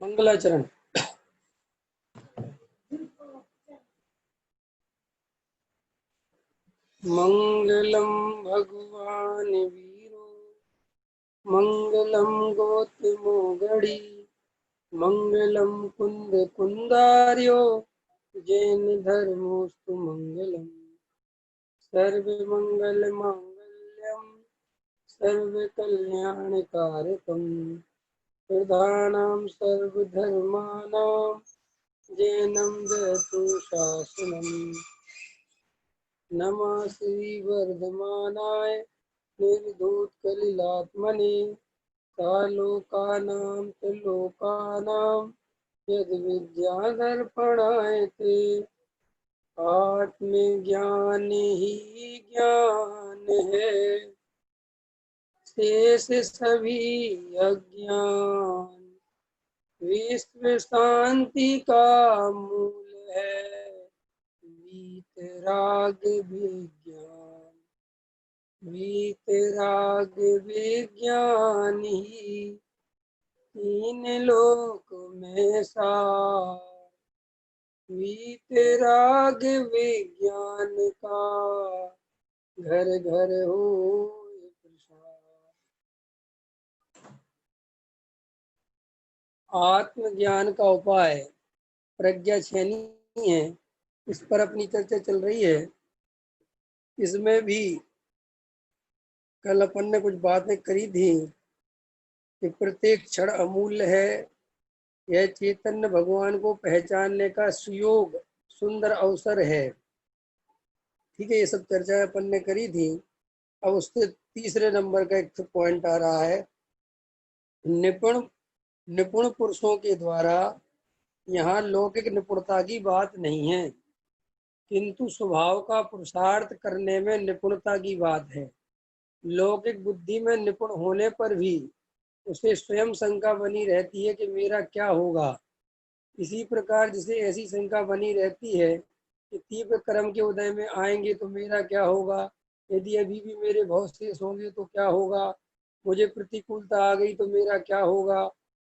मंगलाचरण। मंगलम भगवान वीरो मंगलम गौतमोगढ़ी मंगलम कुंद कुंदार्यो जैन धर्मोस्तु मंगलम। सर्व मंगल मांगल्यम सर्व कल्याण कारकम प्रधानां सर्वधर्माणां जैनं जयतु शासनम्। नमः श्री वर्धमानाय निर्धूतकलिलात्मने कालोकानां त्रिलोकानां यद्विद्यादर्पणाय ते। आत्मज्ञान ही ज्ञान है शेष सभी अज्ञान विश्व शांति का मूल है वीतराग विज्ञान। वीतराग विज्ञान ही तीन लोक में सार। वीतराग विज्ञान का घर घर हो प्रसार। आत्मज्ञान का उपाय प्रज्ञा छेनी है, इस पर अपनी चर्चा चल रही है। इसमें भी कल अपन ने कुछ बातें करी थी कि प्रत्येक क्षण अमूल्य है। यह चैतन्य भगवान को पहचानने का सुयोग सुंदर अवसर है। ठीक है, ये सब चर्चा अपन ने करी थी। अब उसके तीसरे नंबर का एक पॉइंट आ रहा है, निपुण पुरुषों के द्वारा। यहाँ लौकिक निपुणता की बात नहीं है, किंतु स्वभाव का पुरुषार्थ करने में निपुणता की बात है। लौकिक बुद्धि में निपुण होने पर भी उसे स्वयं शंका बनी रहती है कि मेरा क्या होगा। इसी प्रकार जिसे ऐसी शंका बनी रहती है कि तीव्र कर्म के उदय में आएंगे तो मेरा क्या होगा, यदि अभी भी मेरे बहुत शेष होंगे तो क्या होगा, मुझे प्रतिकूलता आ गई तो मेरा क्या होगा।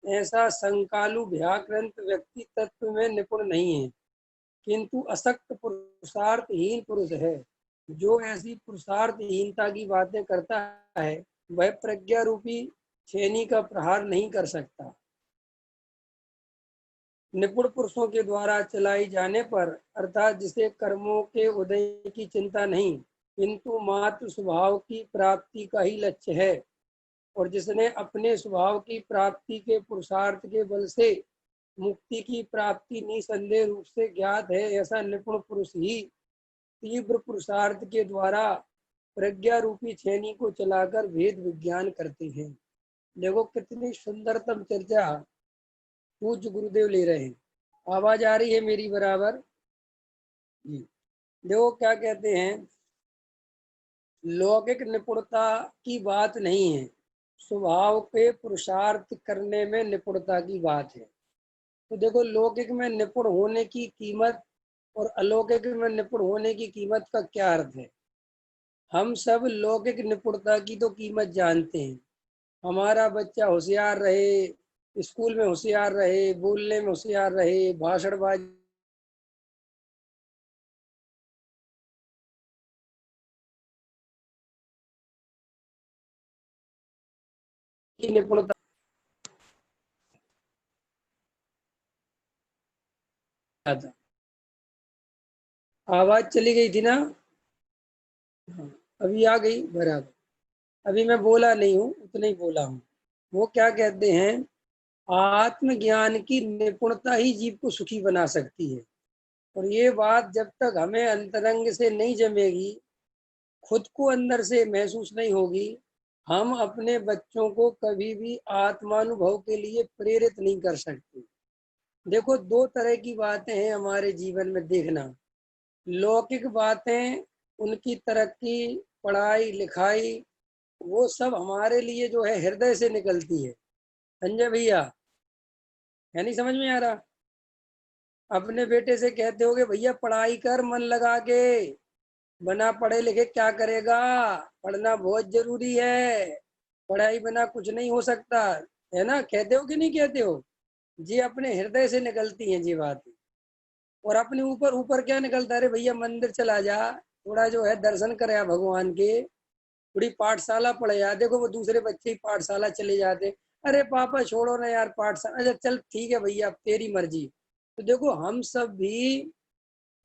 ऐसा संकालु भ्याक्रांत व्यक्ति तत्व में निपुण नहीं है, किंतु असक्त पुरुषार्थहीन पुरुष है। जो ऐसी पुरुषार्थहीनता की बातें करता है वह प्रज्ञा रूपी छेनी का प्रहार नहीं कर सकता। निपुण पुरुषों के द्वारा चलाई जाने पर, अर्थात जिसे कर्मों के उदय की चिंता नहीं किंतु मात्र स्वभाव की प्राप्ति का ही लक्ष्य है, और जिसने अपने स्वभाव की प्राप्ति के पुरुषार्थ के बल से मुक्ति की प्राप्ति निसंदेह रूप से ज्ञात है, ऐसा निपुण पुरुष ही तीव्र पुरुषार्थ के द्वारा प्रज्ञा रूपी छेनी को चलाकर भेद विज्ञान करते हैं। देखो कितनी सुंदरतम चर्चा पूज्य गुरुदेव ले रहे हैं। आवाज आ रही है मेरी बराबर जी? देखो क्या कहते हैं, लौकिक निपुणता की बात नहीं है, स्वभाव के पुरुषार्थ करने में निपुणता की बात है। तो देखो लौकिक में निपुण होने की कीमत और अलौकिक में निपुण होने की कीमत का क्या अर्थ है। हम सब लौकिक निपुणता की तो कीमत जानते हैं। हमारा बच्चा होशियार रहे, स्कूल में होशियार रहे, बोलने में होशियार रहे, भाषणबाजी की निपुणता। आवाज चली गई थी ना? हाँ, अभी आ गई बराबर। अभी मैं बोला नहीं हूँ, उतना ही बोला हूँ। वो क्या कहते हैं, आत्मज्ञान की निपुणता ही जीव को सुखी बना सकती है। और ये बात जब तक हमें अंतरंग से नहीं जमेगी, खुद को अंदर से महसूस नहीं होगी, हम अपने बच्चों को कभी भी आत्मानुभव के लिए प्रेरित नहीं कर सकते। देखो दो तरह की बातें हैं हमारे जीवन में देखना। लौकिक बातें, उनकी तरक्की, पढ़ाई लिखाई, वो सब हमारे लिए जो है हृदय से निकलती है। संजय भैया, है नहीं समझ में आ रहा? अपने बेटे से कहते हो कि भैया पढ़ाई कर मन लगा के, बना पढ़े लिखे क्या करेगा, पढ़ना बहुत जरूरी है, पढ़ाई बिना कुछ नहीं हो सकता, है ना? कहते हो कि नहीं कहते हो? ये अपने हृदय से निकलती हैं ये बातें। और अपने ऊपर ऊपर क्या निकलता है, अरे भैया मंदिर चला जा, थोड़ा जो है दर्शन कर आ भगवान के, थोड़ी पाठशाला पढ़ जा। देखो वो दूसरे बच्चे ही पाठशाला चले जाते, अरे पापा छोड़ो ना यार पाठशाला, अच्छा चल ठीक है भैया अब तेरी मर्जी। तो देखो हम सब भी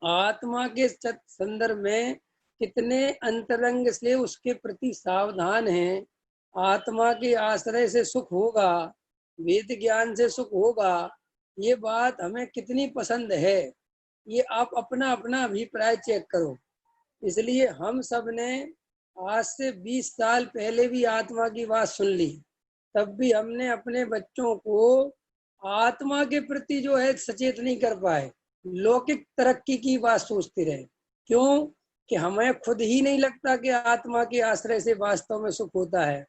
आत्मा के संदर्भ में कितने अंतरंग से उसके प्रति सावधान हैं। आत्मा के आश्रय से सुख होगा, वेद ज्ञान से सुख होगा, ये बात हमें कितनी पसंद है, ये आप अपना अपना अभिप्राय चेक करो। इसलिए हम सब ने आज से 20 साल पहले भी आत्मा की बात सुन ली, तब भी हमने अपने बच्चों को आत्मा के प्रति जो है सचेत नहीं कर पाए, लौकिक तरक्की की बात सोचते रहे। क्यों? कि हमें खुद ही नहीं लगता कि आत्मा के आश्रय से वास्तव में सुख होता है।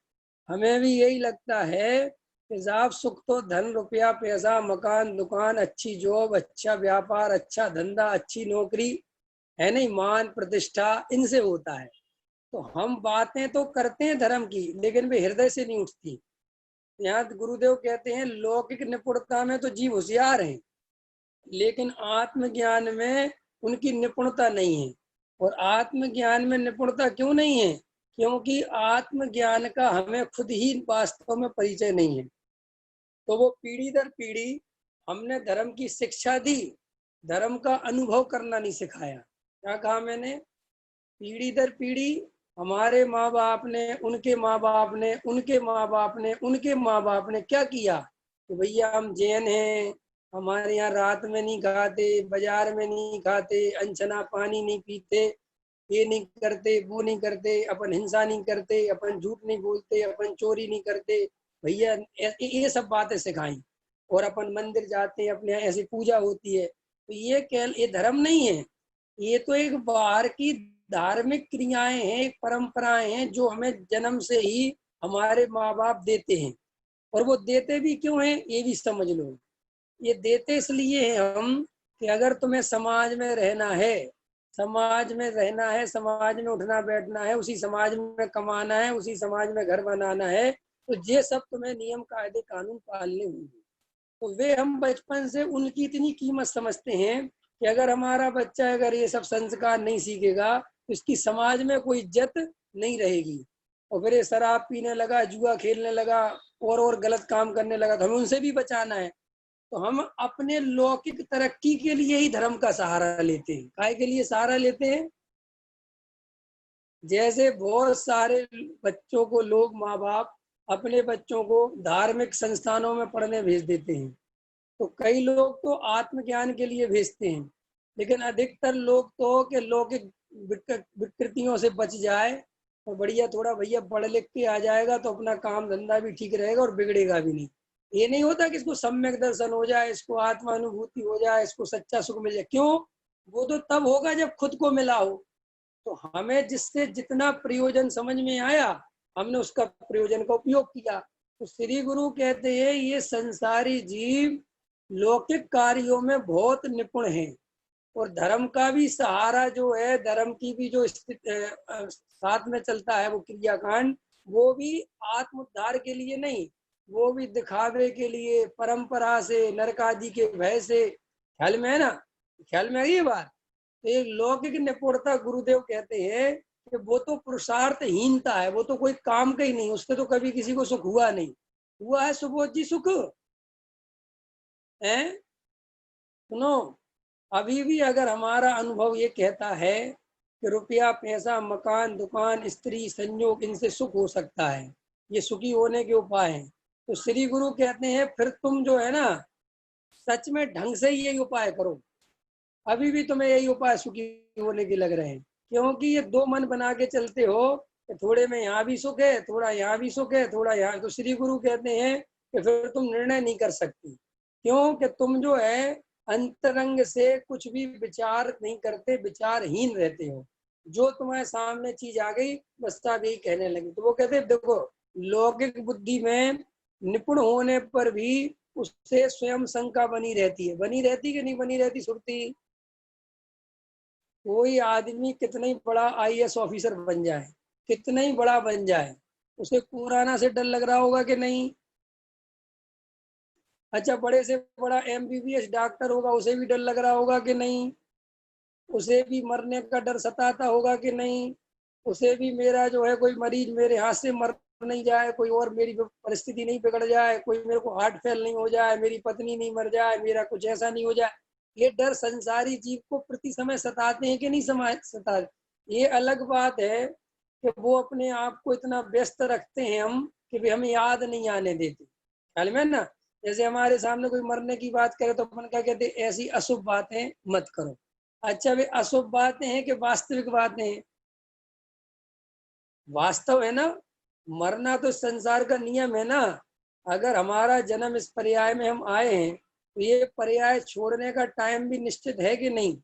हमें भी यही लगता है कि साहब सुख तो धन रुपया पैसा मकान दुकान अच्छी जॉब अच्छा व्यापार अच्छा धंधा अच्छी नौकरी है, नहीं मान प्रतिष्ठा इनसे होता है। तो हम बातें तो करते हैं धर्म की, लेकिन वे हृदय से नहीं उठती। यहाँ गुरुदेव कहते हैं लौकिक निपुणता में तो जीव होशियार हैं, लेकिन आत्मज्ञान में उनकी निपुणता नहीं है। और आत्मज्ञान में निपुणता क्यों नहीं है? क्योंकि आत्मज्ञान का हमें खुद ही वास्तव में परिचय नहीं है। तो वो पीढ़ी दर पीढ़ी हमने धर्म की शिक्षा दी, धर्म का अनुभव करना नहीं सिखाया। क्या कहा मैंने? पीढ़ी दर पीढ़ी हमारे माँ बाप ने उनके माँ बाप ने उनके माँ बाप ने उनके माँ बाप ने क्या किया कि भैया हम जैन हैं, हमारे यहाँ रात में नहीं खाते, बाजार में नहीं खाते, अनछना पानी नहीं पीते, ये नहीं करते वो नहीं करते, अपन हिंसा नहीं करते, अपन झूठ नहीं बोलते, अपन चोरी नहीं करते, भैया ये सब बातें सिखाई। और अपन मंदिर जाते हैं, अपने यहाँ ऐसी पूजा होती है। तो ये धर्म नहीं है, ये तो एक बाहर की धार्मिक क्रियाएं हैं, परंपराएं हैं जो हमें जन्म से ही हमारे माँ बाप देते हैं। और वो देते भी क्यों हैं ये भी समझ लो। ये देते इसलिए हैं हम कि अगर तुम्हें समाज में रहना है, समाज में रहना है, समाज में उठना बैठना है, उसी समाज में कमाना है, उसी समाज में घर बनाना है, तो ये सब तुम्हें नियम कायदे कानून पालने होंगे। तो वे हम बचपन से उनकी इतनी कीमत समझते हैं कि अगर हमारा बच्चा अगर ये सब संस्कार नहीं सीखेगा तो इसकी समाज में कोई इज्जत नहीं रहेगी। और फिर ये शराब पीने लगा, जुआ खेलने लगा और गलत काम करने लगा, तो हमें उनसे भी बचाना है। तो हम अपने लौकिक तरक्की के लिए ही धर्म का सहारा लेते हैं। काय के लिए सहारा लेते हैं? जैसे बहुत सारे बच्चों को लोग माँ बाप अपने बच्चों को धार्मिक संस्थानों में पढ़ने भेज देते हैं, तो कई लोग तो आत्मज्ञान के लिए भेजते हैं, लेकिन अधिकतर लोग तो के लौकिक विकृतियों से बच जाए और बढ़िया थोड़ा भैया पढ़ लिख के आ जाएगा तो अपना काम धंधा भी ठीक रहेगा और बिगड़ेगा भी नहीं। ये नहीं होता कि इसको सम्यक दर्शन हो जाए, इसको आत्मानुभूति हो जाए, इसको सच्चा सुख मिल जाए। क्यों? वो तो तब होगा जब खुद को मिला हो। तो हमें जिससे जितना प्रयोजन समझ में आया हमने उसका प्रयोजन का उपयोग किया। तो श्री गुरु कहते हैं ये संसारी जीव लौकिक कार्यों में बहुत निपुण है, और धर्म का भी सहारा जो है, धर्म की भी जो साथ में चलता है वो क्रियाकांड, वो भी आत्मोद्धार के लिए नहीं, वो भी दिखावे के लिए, परंपरा से, नरक आदि के भय से। ख्याल में है ना? ख्याल में आई ये बात? तो एक लौकिक निपुणता गुरुदेव कहते हैं कि वो तो पुरुषार्थहीनता है, वो तो कोई काम का ही नहीं, उससे तो कभी किसी को सुख हुआ नहीं। हुआ है सुबोध जी सुख? है? सुनो, अभी भी अगर हमारा अनुभव ये कहता है कि रुपया पैसा मकान दुकान स्त्री संयोग इनसे सुख हो सकता है, ये सुखी होने के उपाय हैं, तो श्री गुरु कहते हैं फिर तुम जो है ना सच में ढंग से ही यही उपाय करो। अभी भी तुम्हें यही उपाय सुखी होने के लग रहे हैं, क्योंकि ये दो मन बना के चलते हो कि थोड़े में यहाँ भी सुख है, थोड़ा यहाँ भी सुख है, थोड़ा यहाँ। तो श्री गुरु कहते हैं कि फिर तुम निर्णय नहीं कर सकती। क्यों? कि तुम जो है अंतरंग से कुछ भी विचार नहीं करते, विचारहीन रहते हो। जो तुम्हारे सामने चीज आ गई बस आप यही कहने लगे। तो वो कहते देखो लौकिक बुद्धि में निपुण होने पर भी उससे स्वयं शंका बनी रहती है। बनी रहती कि नहीं बनी रहती सुरती? कोई आदमी कितना ही बड़ा आईएएस ऑफिसर बन जाए, कितना ही बड़ा बन जाए, उसे कोरोना से डर लग रहा होगा कि नहीं? अच्छा, बड़े से बड़ा एमबीबीएस डॉक्टर होगा, उसे भी डर लग रहा होगा कि नहीं? उसे भी मरने का डर सताता होगा कि नहीं? उसे भी मेरा जो है कोई मरीज मेरे हाथ से मर नहीं जाए, कोई और मेरी परिस्थिति नहीं बिगड़ जाए, कोई मेरे को हार्ट फेल नहीं हो जाए, मेरी पत्नी नहीं मर जाए, मेरा कुछ ऐसा नहीं हो जाए। ये डर संसारी जीव को प्रति समय सताते हैं कि नहीं सताते? ये अलग बात है कि वो अपने आप को इतना व्यस्त रखते हैं हम कि भी हमें याद नहीं आने देते। ख्याल में ना, जैसे हमारे सामने कोई मरने की बात करे तो अपन क्या कहते, ऐसी अशुभ बातें मत करो। अच्छा, वे अशुभ बातें हैं कि वास्तविक बातें हैं? वास्तव है ना, मरना तो संसार का नियम है ना। अगर हमारा जन्म इस पर्याय में हम आए हैं तो ये पर्याय छोड़ने का टाइम भी निश्चित है कि नहीं?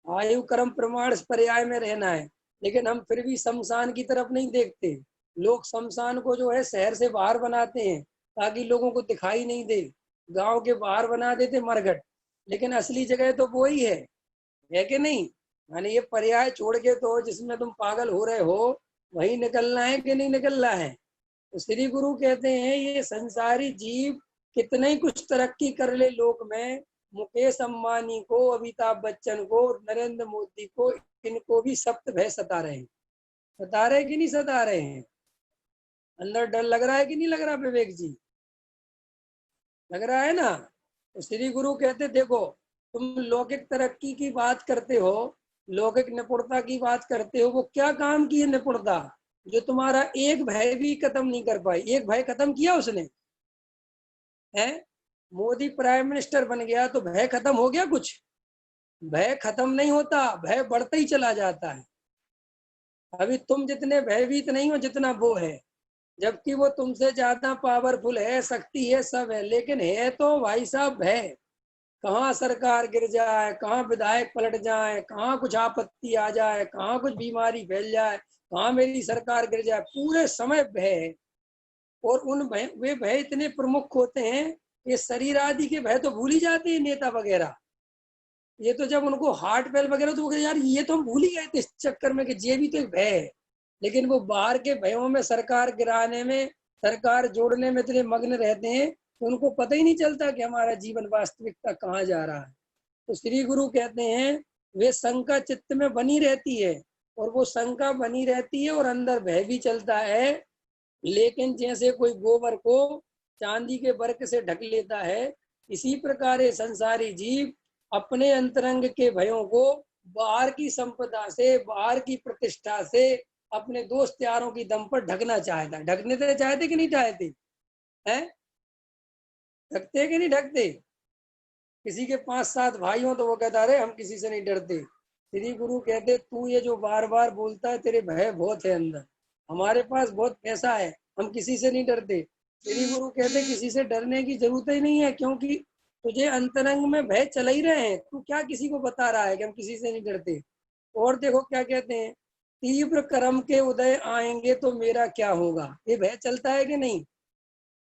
आयु कर्म प्रमाण इस पर्याय में रहना है, लेकिन हम फिर भी शमशान की तरफ नहीं देखते। लोग शमशान को जो है शहर से बाहर बनाते हैं ताकि लोगों को दिखाई नहीं दे, गांव के बाहर बना देते मरघट, लेकिन असली जगह तो वो ही है कि नहीं? यानी ये पर्याय छोड़ के तो जिसमें तुम पागल हो रहे हो वही निकलना है कि नहीं निकलना है? तो श्री गुरु कहते हैं ये संसारी जीव कितने ही कुछ तरक्की कर ले लोक में, मुकेश अंबानी को, अमिताभ बच्चन को, नरेंद्र मोदी को, इनको भी सप्त भय सता रहे हैं। सता रहे कि नहीं सता रहे हैं? अंदर डर लग रहा है कि नहीं लग रहा विवेक जी? लग रहा है ना? तो श्री गुरु कहते देखो, तुम लौकिक तरक्की की बात करते हो, लौकिक निपुणता की बात करते हो, वो क्या काम की है निपुणता जो तुम्हारा एक भय भी खत्म नहीं कर पाई? एक भय खत्म किया उसने है? मोदी प्राइम मिनिस्टर बन गया तो भय खत्म हो गया कुछ? भय खत्म नहीं होता, भय बढ़ता ही चला जाता है। अभी तुम जितने भयभीत नहीं हो जितना वो है, जबकि वो तुमसे ज्यादा पावरफुल है, शक्ति है, सब है, लेकिन है तो भाई साहब भय। कहाँ सरकार गिर जाए, कहाँ विधायक पलट जाए, कहाँ कुछ आपत्ति आ जाए, कहाँ कुछ बीमारी फैल जाए, कहाँ मेरी सरकार गिर जाए, पूरे समय भय है। और उन भय, वे भय इतने प्रमुख होते हैं कि शरीर आदि के भय तो भूल ही जाते हैं नेता वगैरह। ये तो जब उनको हार्ट फेल वगैरह तो यार ये तो हम भूल ही गए थे इस चक्कर में कि ये भी तो एक भय है। लेकिन वो बाहर के भयों में, सरकार गिराने में, सरकार जोड़ने में इतने मग्न रहते हैं कि उनको पता ही नहीं चलता कि हमारा जीवन वास्तविकता कहाँ जा रहा है। तो श्री गुरु कहते हैं वे शंका चित्त में बनी रहती है, और वो शंका बनी रहती है और अंदर भय भी चलता है। लेकिन जैसे कोई गोबर को चांदी के वर्क से ढक लेता है, इसी प्रकार ये संसारी जीव अपने अंतरंग के भयों को बाहर की संपदा से, बाहर की प्रतिष्ठा से, अपने दोस्त यारों की दम पर ढकना चाहता है। ढकने तो चाहते कि नहीं चाहते हैं? ढकते कि नहीं ढकते? किसी के 5-7 भाई हो तो वो कहता है हम किसी से नहीं डरते। श्री गुरु कहते तू ये जो बार बार बोलता है तेरे भय बहुत है अंदर, हमारे पास बहुत पैसा है, हम किसी से नहीं डरते। श्री गुरु कहते किसी से डरने की जरूरत ही नहीं है, क्योंकि तुझे अंतरंग में भय चल ही रहे हैं, तू क्या किसी को बता रहा है कि हम किसी से नहीं डरते? और देखो क्या कहते हैं, तीव्र कर्म के उदय आएंगे तो मेरा क्या होगा, ये भय चलता है कि नहीं?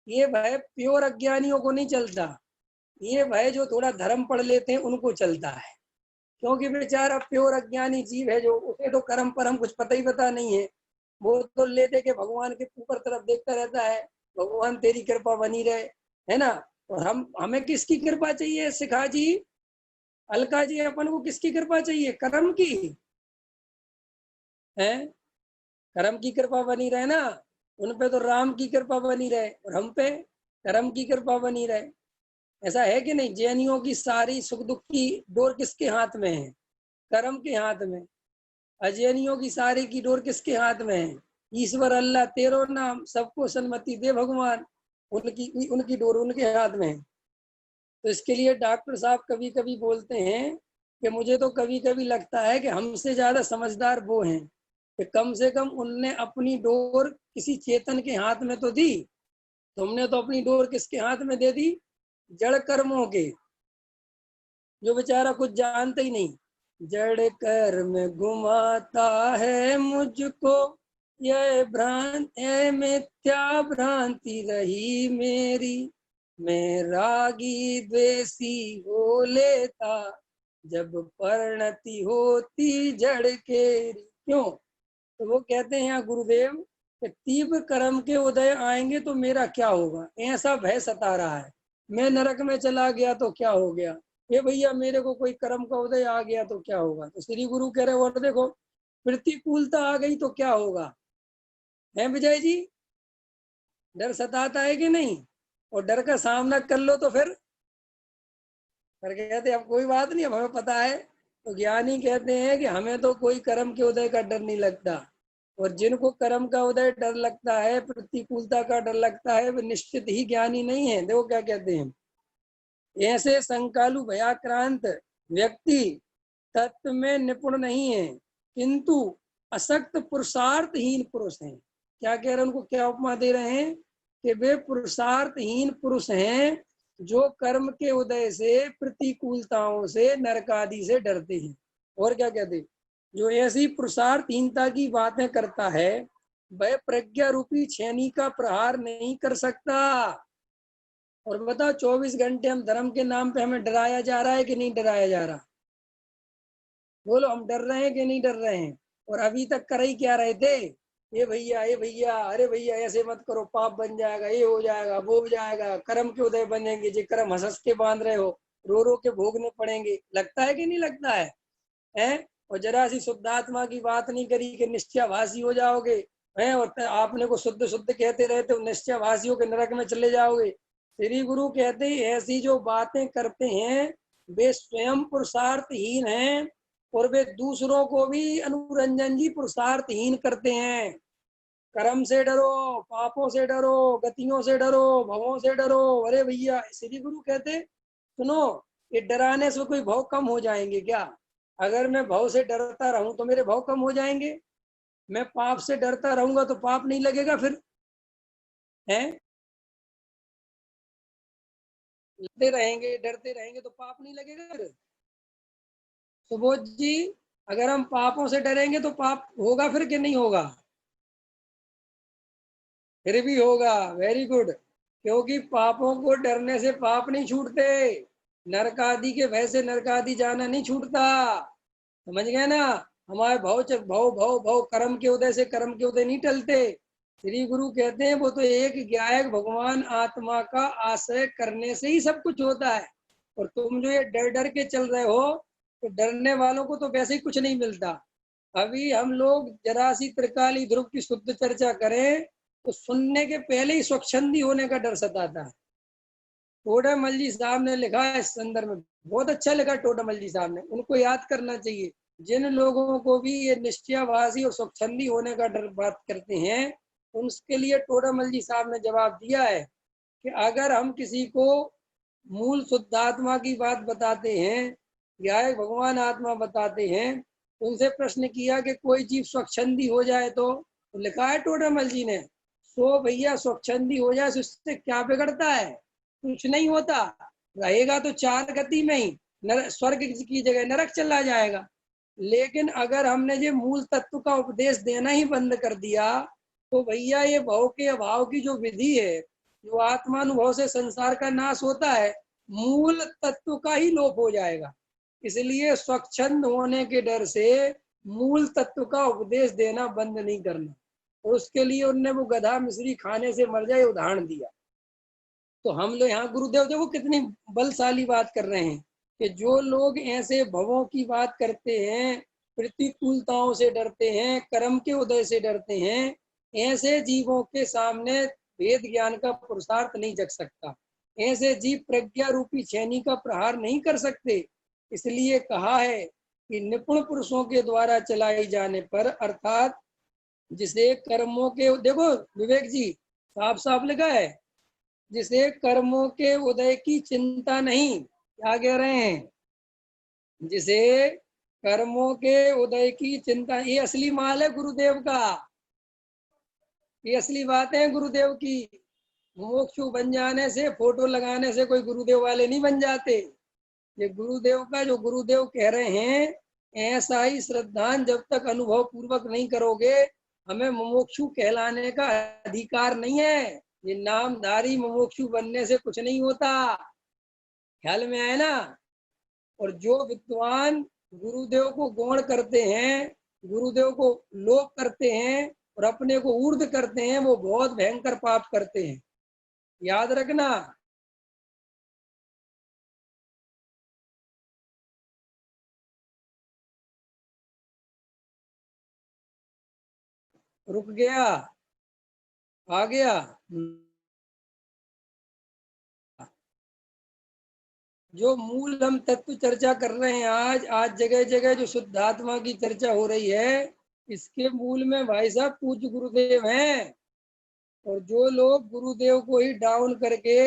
ये भय प्योर अज्ञानियों को नहीं चलता, ये भय जो थोड़ा धर्म पढ़ लेते हैं उनको चलता है। क्योंकि बेचारा प्योर अज्ञानी जीव है जो, उसे तो कर्म परम कुछ पता ही पता नहीं है। वो तो लेते के भगवान के ऊपर तरफ देखता रहता है, भगवान तेरी कृपा बनी रहे, है ना? और हम हमें किसकी कृपा चाहिए शिखा जी, अलका जी, अपन को किसकी कृपा चाहिए? कर्म की है। कर्म की कृपा बनी रहे ना, उन पे तो राम की कृपा बनी रहे, और हम पे कर्म की कृपा बनी रहे। ऐसा है कि नहीं? जैनियों की सारी सुख दुख की डोर किसके हाथ में है? कर्म के हाथ में। अजैनियों की सारी की डोर किसके हाथ में है? ईश्वर अल्लाह तेरो नाम, सबको सन्मति दे भगवान, उनकी उनकी डोर उनके हाथ में है। तो इसके लिए डॉक्टर साहब कभी कभी बोलते हैं कि मुझे तो कभी कभी लगता है कि हमसे ज्यादा समझदार वो हैं, कि कम से कम उनने अपनी डोर किसी चेतन के हाथ में तो दी। तुमने तो अपनी डोर किसके हाथ में दे दी? जड़ कर्मों के, जो बेचारा कुछ जानते ही नहीं। जड़ कर्म घुमाता है मुझको, यह भ्रांति मिथ्या भ्रांति रही मेरी, मैं रागी द्वेषी हो लेता जब परिणति होती जड़ केरी। क्यों? तो वो कहते हैं यहाँ गुरुदेव कि तीव्र कर्म के उदय आएंगे तो मेरा क्या होगा, ऐसा भय सता रहा है। मैं नरक में चला गया तो क्या हो गया, ये भैया मेरे को कोई कर्म का उदय आ गया तो क्या होगा। तो श्री गुरु कह रहे और देखो प्रतिकूलता आ गई तो क्या होगा, है विजय जी, डर सताता है कि नहीं, और डर का सामना कर लो तो फिर कहते अब कोई बात नहीं, अब हमें पता है। तो ज्ञानी कहते हैं कि हमें तो कोई कर्म के उदय का डर नहीं लगता, और जिनको कर्म का उदय डर लगता है, प्रतिकूलता का डर लगता है, वो निश्चित ही ज्ञानी नहीं है। देखो क्या कहते हैं, ऐसे संकालु भयाक्रांत व्यक्ति तत्व में निपुण नहीं है, किंतु असक्त पुरुषार्थहीन पुरुष हैं। क्या कह रहे हैं, उनको क्या उपमा दे रहे हैं कि वे पुरुषार्थहीन पुरुष हैं, जो कर्म के उदय से, प्रतिकूलताओं से, नरकादि से डरते हैं। और क्या कहते हैं, जो ऐसी पुरुषार्थहीनता की बातें करता है, वह प्रज्ञा रूपी छेनी का प्रहार नहीं कर सकता। और बताओ 24 घंटे हम धर्म के नाम पे हमें डराया जा रहा है कि नहीं डराया जा रहा, बोलो हम डर रहे हैं कि नहीं डर रहे हैं। और अभी तक कर ही क्या रहे थे, ये भैया अरे भैया ऐसे मत करो, पाप बन जाएगा, ये हो जाएगा, वो हो जाएगा, कर्म के उदय बनेंगे, जो कर्म हंस के बांध रहे हो, रो के भोगने पड़ेंगे। लगता है कि नहीं लगता है, हैं? और जरा सी शुद्धात्मा की बात नहीं करी कि निश्चयभाषी हो जाओगे, हैं? और आपने को शुद्ध शुद्ध कहते रहे तो निश्चयभाषियों के नरक में चले जाओगे। श्री गुरु कहते हैं ऐसी जो बातें करते हैं वे स्वयं पुरुषार्थहीन हैं, और वे दूसरों को भी अनुरंजन जी पुरुषार्थहीन करते हैं। कर्म से डरो, पापों से डरो, गतियों से डरो, भवों से डरो। अरे भैया श्री गुरु कहते सुनो, ये डराने से कोई भाव कम हो जाएंगे क्या? अगर मैं भाव से डरता रहूं तो मेरे भाव कम हो जाएंगे, मैं पाप से डरता रहूंगा तो पाप नहीं लगेगा फिर, है? डरते रहेंगे तो पाप नहीं लगेगा फिर। सुबोध जी, अगर हम पापों से डरेंगे तो पाप होगा फिर कि नहीं होगा? फिर भी होगा, वेरी गुड। क्योंकि पापों को डरने से पाप नहीं छूटते, नरकादि के भय से नरकादि जाना नहीं छूटता, समझ गए ना। हमारे भव भव भव भव कर्म के उदय से कर्म के उदय नहीं टलते। श्री गुरु कहते हैं वो तो एक ज्ञायक भगवान आत्मा का आश्रय करने से ही सब कुछ होता है। और तुम जो ये डर डर के चल रहे हो, तो डरने वालों को तो वैसे ही कुछ नहीं मिलता। अभी हम लोग जरा सी त्रिकाली ध्रुव की शुद्ध चर्चा करें तो सुनने के पहले ही स्वच्छंदी होने का डर सताता है। टोडामल जी साहब ने लिखा है इस संदर्भ में, बहुत अच्छा लिखा टोडामल जी साहब ने, उनको याद करना चाहिए। जिन लोगों को भी ये निश्चयवासी और स्वच्छंदी होने का डर बात करते हैं, उनके लिए टोडामल जी साहब ने जवाब दिया है कि अगर हम किसी को मूल शुद्धात्मा की बात बताते हैं या एक भगवान आत्मा बताते हैं, उनसे प्रश्न किया कि कोई जीव स्वच्छंदी हो जाए तो लिखा है टोडामल जी ने, सो भैया स्वच्छंदी हो जाए उससे क्या बिगड़ता है, कुछ नहीं होता, रहेगा तो चार गति में ही, स्वर्ग की जगह नरक चला जाएगा। लेकिन अगर हमने ये मूल तत्व का उपदेश देना ही बंद कर दिया, तो भैया ये भव के अभाव की जो विधि है, जो आत्मानुभव से संसार का नाश होता है, मूल तत्व का ही लोप हो जाएगा। इसलिए स्वच्छंद होने के डर से मूल तत्व का उपदेश देना बंद नहीं करना। और उसके लिए उनने वो गधा मिश्री खाने से मर जाए उदाहरण दिया। तो हम लोग यहाँ गुरुदेव देखो कितनी बलशाली बात कर रहे हैं कि जो लोग ऐसे भवों की बात करते हैं, प्रतिकूलताओं से डरते हैं, कर्म के उदय से डरते हैं, ऐसे जीवों के सामने वेद ज्ञान का पुरुषार्थ नहीं जग सकता। ऐसे जीव प्रज्ञा रूपी छेनी का प्रहार नहीं कर सकते। इसलिए कहा है कि निपुण पुरुषों के द्वारा चलाई जाने पर, अर्थात जिसे कर्मों के, देखो विवेक जी साफ साफ लिखा है, जिसे कर्मों के उदय की चिंता नहीं, क्या कह रहे हैं, जिसे कर्मों के उदय की चिंता, ये असली माल है गुरुदेव का, ये असली बात है गुरुदेव की। मोक्षु बन जाने से, फोटो लगाने से कोई गुरुदेव वाले नहीं बन जाते। ये गुरुदेव का जो गुरुदेव कह रहे हैं, ऐसा ही श्रद्धान जब तक अनुभव पूर्वक नहीं करोगे, हमें मुमुक्षु कहलाने का अधिकार नहीं है। ये नामधारी मुमुक्षु बनने से कुछ नहीं होता, ख्याल में आए ना। और जो विद्वान गुरुदेव को गौण करते हैं, गुरुदेव को लोप करते हैं और अपने को ऊर्ध्व करते हैं, वो बहुत भयंकर पाप करते हैं, याद रखना। रुक गया, आ गया। जो मूल हम तत्व चर्चा कर रहे हैं आज जगह जगह जो शुद्धात्मा की चर्चा हो रही है, इसके मूल में भाई साहब पूज्य गुरुदेव हैं। और जो लोग गुरुदेव को ही डाउन करके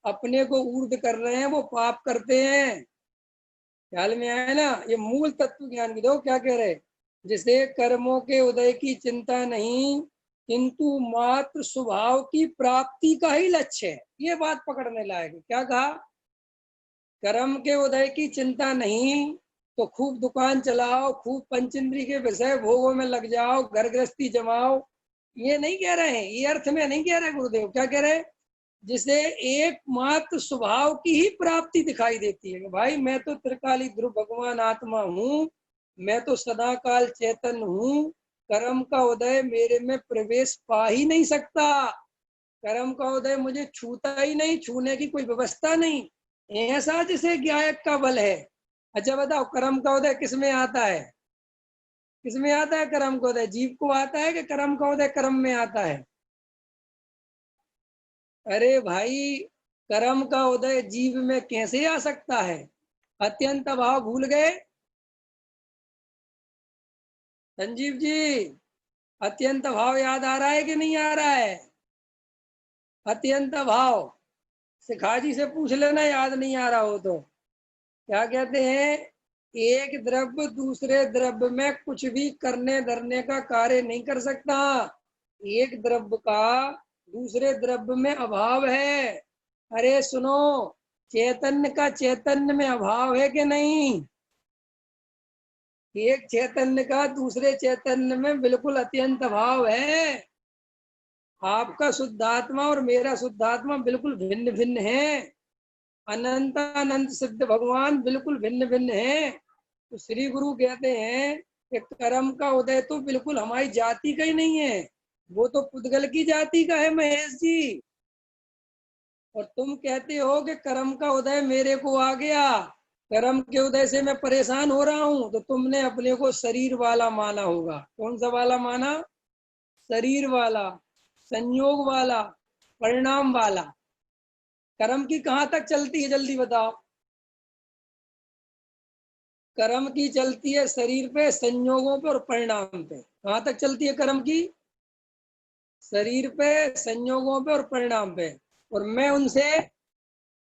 अपने को ऊर्ध्व कर रहे हैं, वो पाप करते हैं। ख्याल में आया ना? ये मूल तत्व ज्ञान की दो क्या कह रहे, जिसे कर्मों के उदय की चिंता नहीं, किंतु मात्र स्वभाव की प्राप्ति का ही लक्ष्य है। ये बात पकड़ने लायक है। क्या कहा? कर्म के उदय की चिंता नहीं तो खूब दुकान चलाओ, खूब पंचेंद्री के विषय भोगों में लग जाओ, घर गृहस्थी जमाओ। ये नहीं कह रहे हैं, ये अर्थ में नहीं कह रहे गुरुदेव। क्या कह रहे? जिसे एकमात्र स्वभाव की ही प्राप्ति दिखाई देती है कि भाई मैं तो त्रिकाली ध्रुव भगवान आत्मा हूँ, मैं तो सदा काल चैतन्य हूँ। कर्म का उदय मेरे में प्रवेश पा ही नहीं सकता। कर्म का उदय मुझे छूता ही नहीं, छूने की कोई व्यवस्था नहीं। ऐसा जिसे ज्ञायक का बल है। अच्छा बताओ, कर्म का उदय किस में आता है? किस में आता है कर्म का उदय? जीव को आता है कि कर्म का उदय कर्म में आता है? अरे भाई, कर्म का उदय जीव में कैसे आ सकता है? अत्यंत भाव भूल गए संजीव जी? अत्यंत भाव याद आ रहा है कि नहीं आ रहा है? अत्यंत भाव शिखा जी से पूछ लेना, याद नहीं आ रहा हो तो। क्या कहते हैं? एक द्रव्य दूसरे द्रव्य में कुछ भी करने धरने का कार्य नहीं कर सकता। एक द्रव्य का दूसरे द्रव्य में अभाव है। अरे सुनो, चैतन्य का चैतन्य में अभाव है कि नहीं? एक चैतन्य का दूसरे चैतन्य में बिल्कुल अत्यंत अभाव है। आपका शुद्धात्मा और मेरा शुद्धात्मा बिल्कुल भिन्न भिन्न है। अनंत अनंत सिद्ध भगवान बिल्कुल भिन्न भिन्न है। तो श्री गुरु कहते हैं कि कर्म का उदय तो बिल्कुल हमारी जाति का ही नहीं है, वो तो पुद्गल की जाति का है महेश जी। और तुम कहते हो कि कर्म का उदय मेरे को आ गया, कर्म के उदय से मैं परेशान हो रहा हूं, तो तुमने अपने को शरीर वाला माना होगा। कौन सा वाला माना? शरीर वाला, संयोग वाला, परिणाम वाला। कर्म की कहां तक चलती है जल्दी बताओ? कर्म की चलती है शरीर पे, संयोगों पे और परिणाम पे। कहां तक चलती है कर्म की? शरीर पे, संयोगों पे और परिणाम पे। और मैं उनसे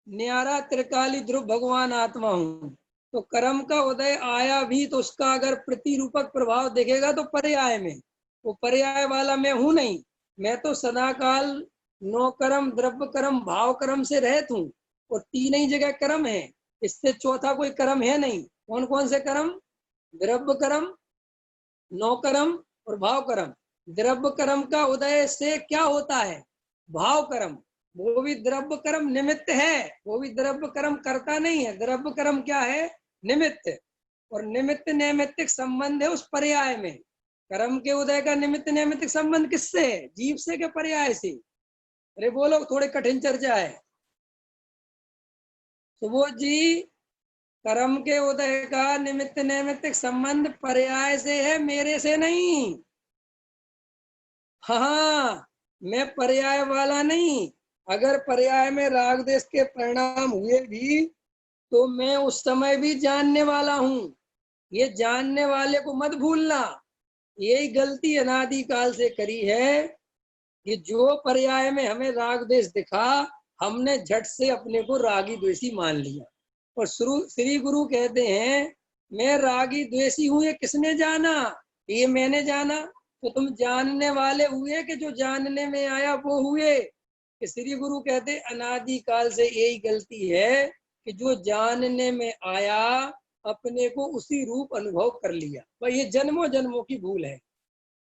न्यारा त्रिकाली ध्रुव भगवान आत्मा हूँ। तो कर्म का उदय आया भी तो उसका अगर प्रतिरूपक प्रभाव देखेगा तो पर्याय में, वो पर्याय वाला मैं हूं नहीं। मैं तो सदा काल नो कर्म द्रव्य कर्म भाव कर्म से रहत हूँ। और तीन ही जगह कर्म है, इससे चौथा कोई कर्म है नहीं। कौन कौन से कर्म? द्रव्य कर्म, नौ कर्म और भाव कर्म। द्रव्य कर्म का उदय से क्या होता है? भाव कर्म। वो भी द्रव्य कर्म निमित्त है, वो भी द्रव्य कर्म करता नहीं है। द्रव्य कर्म क्या है? निमित्त। और निमित्त नैमित्तिक संबंध है उस पर्याय में। कर्म के उदय का निमित्त नैमित्तिक संबंध किससे है? जीव से के पर्याय से? अरे बोलो, थोड़ी कठिन चर्चा है। सुबोध जी, कर्म के उदय का निमित्त नैमित्तिक संबंध पर्याय से है, मेरे से नहीं। हाँ, मैं पर्याय वाला नहीं। अगर पर्याय में राग देश के परिणाम हुए भी तो मैं उस समय भी जानने वाला हूँ। ये जानने वाले को मत भूलना। यही गलती अनादि काल से करी है कि जो पर्याय में हमें राग देश दिखा, हमने झट से अपने को रागी द्वेषी मान लिया। और श्री गुरु कहते हैं मैं रागी द्वेषी हूँ, ये किसने जाना? ये मैंने जाना। तो तुम जानने वाले हुए कि जो जानने में आया वो हुए? कि श्री गुरु कहते अनादि काल से यही गलती है कि जो जानने में आया अपने को उसी रूप अनुभव कर लिया। भाई ये जन्मों जन्मों की भूल है।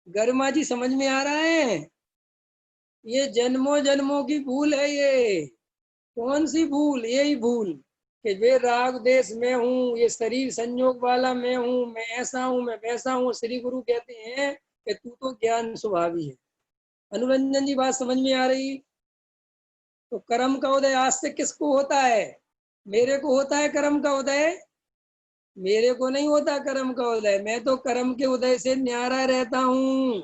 गर्मा जी समझ में आ रहा है? ये जन्मों जन्मों की भूल है। ये कौन सी भूल? यही भूल कि वे राग देश में हूँ, ये शरीर संयोग वाला मैं हूँ, मैं ऐसा हूँ, मैं वैसा हूँ। श्री गुरु कहते हैं कि तू तो ज्ञान स्वभावी है। अनुरंजन जी बात समझ में आ रही? तो कर्म का उदय आज से किसको होता है? मेरे को होता है कर्म का उदय? मेरे को नहीं होता कर्म का उदय। मैं तो कर्म के उदय से न्यारा रहता हूँ।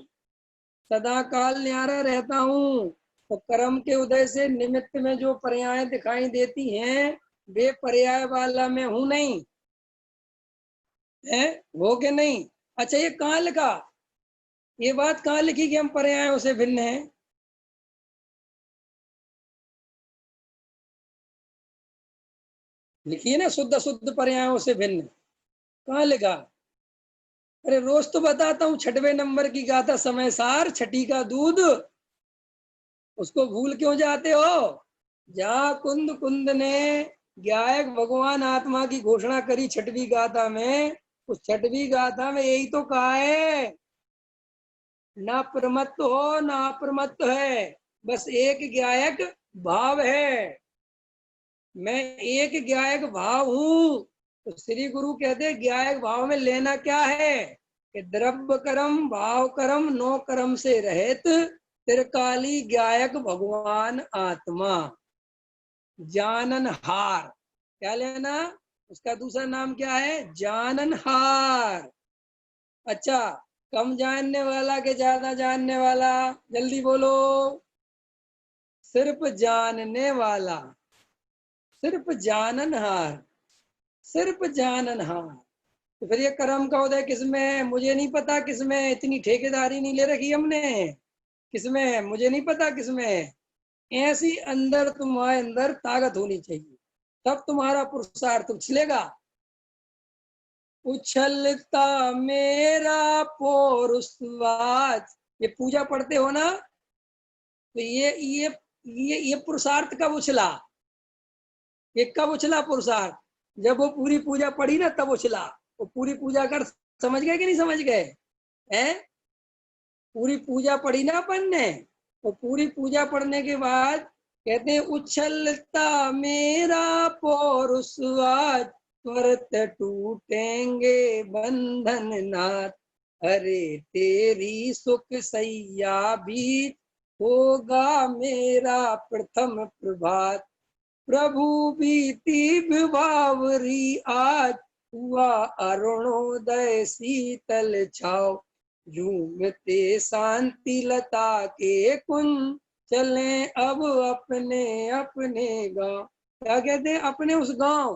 सदा काल न्यारा रहता हूँ। तो कर्म के उदय से निमित्त में जो पर्याय दिखाई देती हैं वे पर्याय वाला मैं हूं नहीं है, हो के नहीं। अच्छा ये कहाँ लिखा, ये बात कहाँ लिखी कि हम पर्यायों से भिन्न हैं? लिखी है ना, शुद्ध शुद्ध पर्यायों से भिन्न, कहाँ लिखा? अरे रोज तो बताता हूँ, 6वें नंबर की गाथा समय सार छठी का दूध, उसको भूल क्यों जाते हो? जहाँ कुंद कुंद ने गायक भगवान आत्मा की घोषणा करी 6वीं गाथा में, उस 6वीं गाथा में यही तो कहा है, ना प्रमत्त हो ना अप्रमत्त है, बस एक गायक भाव है, मैं एक गायक भाव हूं। तो श्री गुरु कहते गायक भाव में लेना क्या है कि द्रव्य कर्म भाव कर्म नो कर्म से रहित त्रिकाली गायक भगवान आत्मा जाननहार। क्या लेना, उसका दूसरा नाम क्या है? जाननहार। अच्छा, कम जानने वाला के ज्यादा जानने वाला? जल्दी बोलो। सिर्फ जानने वाला, सिर्फ जाननहार, सिर्फ जाननहार। तो फिर ये कर्म का उदय किसमें है? मुझे नहीं पता किसमें है, इतनी ठेकेदारी नहीं ले रखी हमने। किसमें है मुझे नहीं पता किसमें है। ऐसी अंदर तुम्हारे अंदर ताकत होनी चाहिए, तब तुम्हारा पुरुषार्थ उछलेगा। उछलता मेरा पौरुषवाज, ये पूजा पढ़ते हो ना, तो ये पुरुषार्थ कब उछला? ये कब उछला पुरुषार्थ? जब वो पूरी पूजा पढ़ी ना तब उछला। वो पूरी पूजा कर, समझ गए कि नहीं समझ गए हैं? पूरी पूजा पढ़ी ना अपन ने, तो पूरी पूजा पढ़ने के बाद कहते हैं उछलता मेरा पौरुषवाज, त्वरत टूटेंगे बंधन नाथ, अरे तेरी सुख सैया भी होगा मेरा प्रथम प्रभात, प्रभु बीती विभावरी आज, हुआ अरुणोदय शीतल छाव, झूमते शांति लता के कुंज, चले अब अपने अपने गांव। क्या कहते हैं? अपने उस गांव,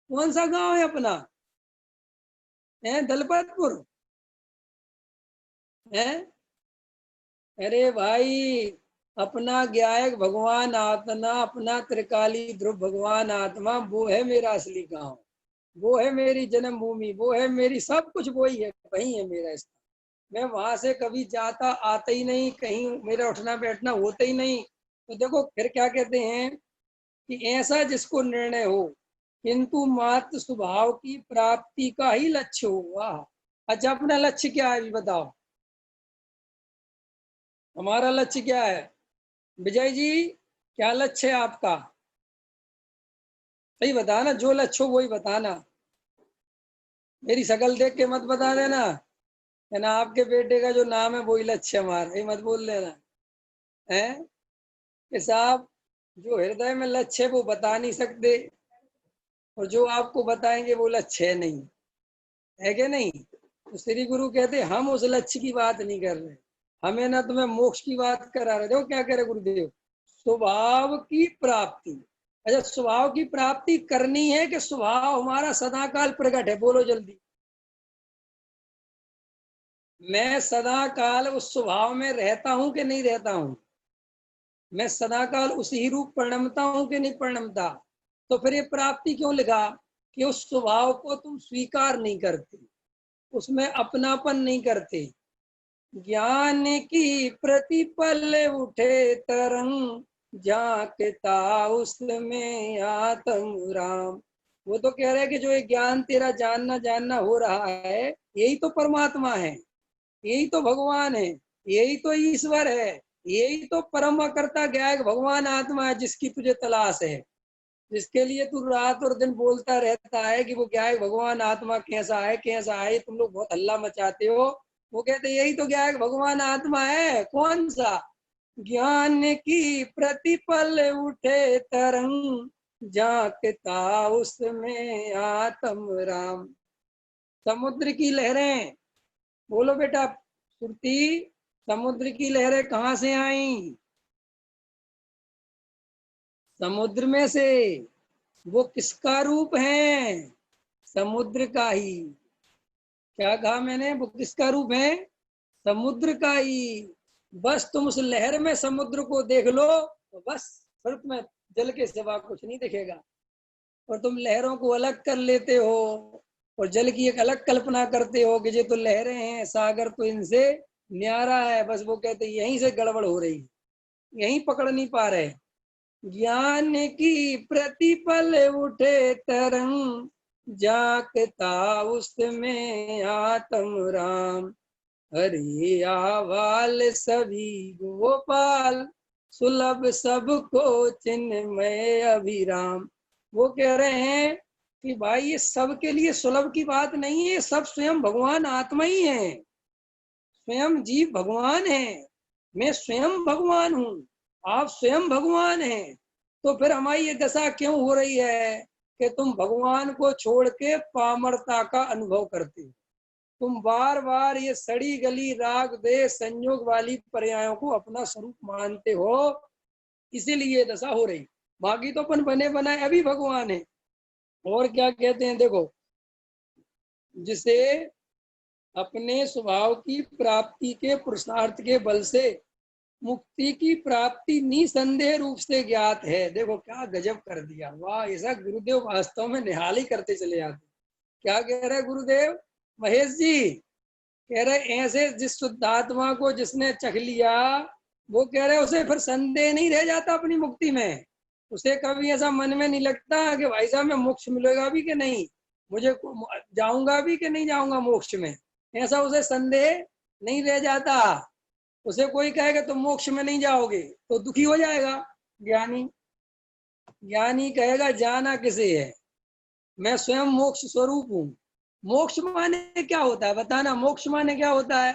कौन सा गांव है अपना? है दलपतपुर है? अरे भाई, अपना गायक भगवान आत्मा, अपना त्रिकाली ध्रुव भगवान आत्मा, वो है मेरा असली गांव, वो है मेरी जन्मभूमि, वो है मेरी सब कुछ, वही है, वही है मेरा स्थान। मैं वहां से कभी जाता आता ही नहीं, कहीं मेरा उठना बैठना होता ही नहीं। तो देखो फिर क्या कहते हैं कि ऐसा जिसको निर्णय हो, किंतु मात्र स्वभाव की प्राप्ति का ही लक्ष्य हो। वाह! अच्छा अपना लक्ष्य क्या है अभी बताओ, हमारा लक्ष्य क्या है? विजय जी, क्या लक्ष्य है आपका? सही बताना, जो लक्ष्य हो वही बताना, मेरी शक्ल देख के मत बता देना है ना, आपके बेटे का जो नाम है वही लक्ष्य हमारा, ये मत बोल देना है कि साहब जो हृदय में लक्ष्य है वो बता नहीं सकते, और जो आपको बताएंगे वो लक्ष्य है नहीं, है कि नहीं? तो श्री गुरु कहते हम उस लक्ष्य की बात नहीं कर रहे, हमें ना तुम्हें मोक्ष की बात करा रहे। देखो क्या करे गुरुदेव, स्वभाव की प्राप्ति। अच्छा, स्वभाव की प्राप्ति करनी है कि स्वभाव हमारा सदाकाल प्रकट है? बोलो जल्दी। मैं सदा काल उस स्वभाव में रहता हूं कि नहीं रहता हूं? मैं सदा काल उसी रूप परिणमता हूं कि नहीं परिणमता? तो फिर ये प्राप्ति क्यों लिखा कि उस स्वभाव को तुम स्वीकार नहीं करते, उसमें अपनापन नहीं करते। ज्ञान की प्रतिपल उठे तरंग, झांकता उसमें आत्म राम। वो तो कह रहे हैं कि जो ये ज्ञान तेरा जानना जानना हो रहा है, यही तो परमात्मा है, यही तो भगवान है, यही तो ईश्वर है, यही तो परम करता गायक भगवान आत्मा है जिसकी तुझे तलाश है, जिसके लिए तू रात और दिन बोलता रहता है कि वो गायक भगवान आत्मा कैसा है कैसा है। तुम लोग बहुत हल्ला मचाते हो, वो कहते यही तो गायक भगवान आत्मा है। कौन सा? ज्ञान की प्रतिपल उठे तरंग, झांकता उसमें आत्म राम। समुद्र की लहरें, बोलो बेटा, सुरती समुद्र की लहरें कहाँ से आई? समुद्र में से। वो किसका रूप है? समुद्र का ही। क्या कहा मैंने? वो किसका रूप है? समुद्र का ही। बस तुम उस लहर में समुद्र को देख लो तो बस, फिर तुम्हें जल के सिवा कुछ नहीं दिखेगा। और तुम लहरों को अलग कर लेते हो और जल की एक अलग कल्पना करते हो कि ये तो लहरें हैं, सागर तो इनसे न्यारा है। बस वो कहते यहीं से गड़बड़ हो रही, यहीं पकड़ नहीं पा रहे। ज्ञान की प्रतिपल उठे तरंग, जागता उसमें आत्म राम। हरि आवाल सभी गोपाल, सुलभ सबको चिन्मय अभिराम। वो कह रहे हैं कि भाई ये सब के लिए सुलभ की बात नहीं है, सब स्वयं भगवान आत्मा ही है। स्वयं जीव भगवान है, मैं स्वयं भगवान हूँ, आप स्वयं भगवान हैं। तो फिर हमारी ये दशा क्यों हो रही है कि तुम भगवान को छोड़ के पामरता का अनुभव करते हो? तुम बार बार ये सड़ी गली राग द्वेष संयोग वाली पर्यायों को अपना स्वरूप मानते हो, इसीलिए ये दशा हो रही। बाकी तो अपन बने बनाए अभी भगवान है। और क्या कहते हैं देखो, जिसे अपने स्वभाव की प्राप्ति के पुरुषार्थ के बल से मुक्ति की प्राप्ति निसंदेह रूप से ज्ञात है। देखो क्या गजब कर दिया, वाह! ऐसा गुरुदेव वास्तव में निहाल ही करते चले जाते। क्या कह रहे गुरुदेव? महेश जी कह रहे ऐसे जिस शुद्धात्मा को जिसने चख लिया, वो कह रहे उसे फिर संदेह नहीं रह जाता अपनी मुक्ति में। उसे कभी ऐसा मन में नहीं लगता कि भाई साहब मैं मोक्ष मिलेगा भी कि नहीं, मुझे जाऊंगा भी कि नहीं जाऊंगा मोक्ष में। ऐसा उसे संदेह नहीं रह जाता। उसे कोई कहेगा तुम मोक्ष में नहीं जाओगे तो दुखी हो जाएगा ज्ञानी। ज्ञानी कहेगा जाना किसे है, मैं स्वयं मोक्ष स्वरूप हूँ। मोक्ष माने क्या होता है बताना? मोक्ष माने क्या होता है?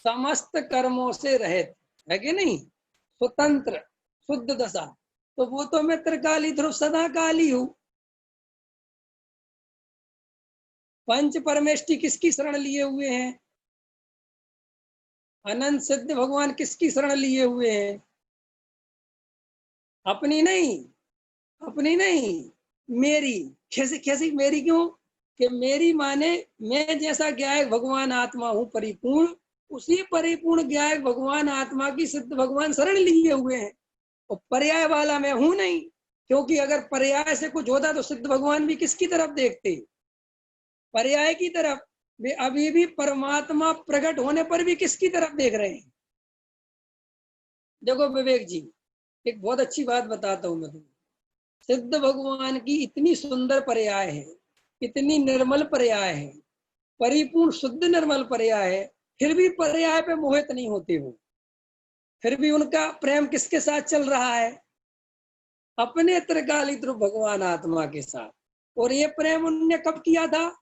समस्त कर्मों से रहित, है कि नहीं? स्वतंत्र, शुद्ध दशा। तो वो तो मैं त्रिकाली ध्रुव सदा काली हूँ। पंच परमेष्टि किसकी शरण लिए हुए हैं? अनंत सिद्ध भगवान किसकी शरण लिए हुए हैं? अपनी नहीं, अपनी नहीं, मेरी। कैसे कैसी मेरी? क्यों कि मेरी माने मैं जैसा ज्ञायक भगवान आत्मा हूँ परिपूर्ण, उसी परिपूर्ण ज्ञायक भगवान आत्मा की सिद्ध भगवान शरण लिए हुए हैं। और पर्याय वाला मैं हूं नहीं, क्योंकि अगर पर्याय से कुछ होता तो सिद्ध भगवान भी किसकी तरफ देखते? पर्याय की तरफ। वे अभी भी परमात्मा प्रकट होने पर भी किसकी तरफ देख रहे हैं? देखो विवेक जी, एक बहुत अच्छी बात बताता हूं मैं तुम्हें। सिद्ध भगवान की इतनी सुंदर पर्याय है, इतनी निर्मल पर्याय है, परिपूर्ण शुद्ध निर्मल पर्याय है, फिर भी पर्याय पे मोहित नहीं होते वो। फिर भी उनका प्रेम किसके साथ चल रहा है? अपने त्रिकाली ध्रुव भगवान आत्मा के साथ। और ये प्रेम उनने कब किया था?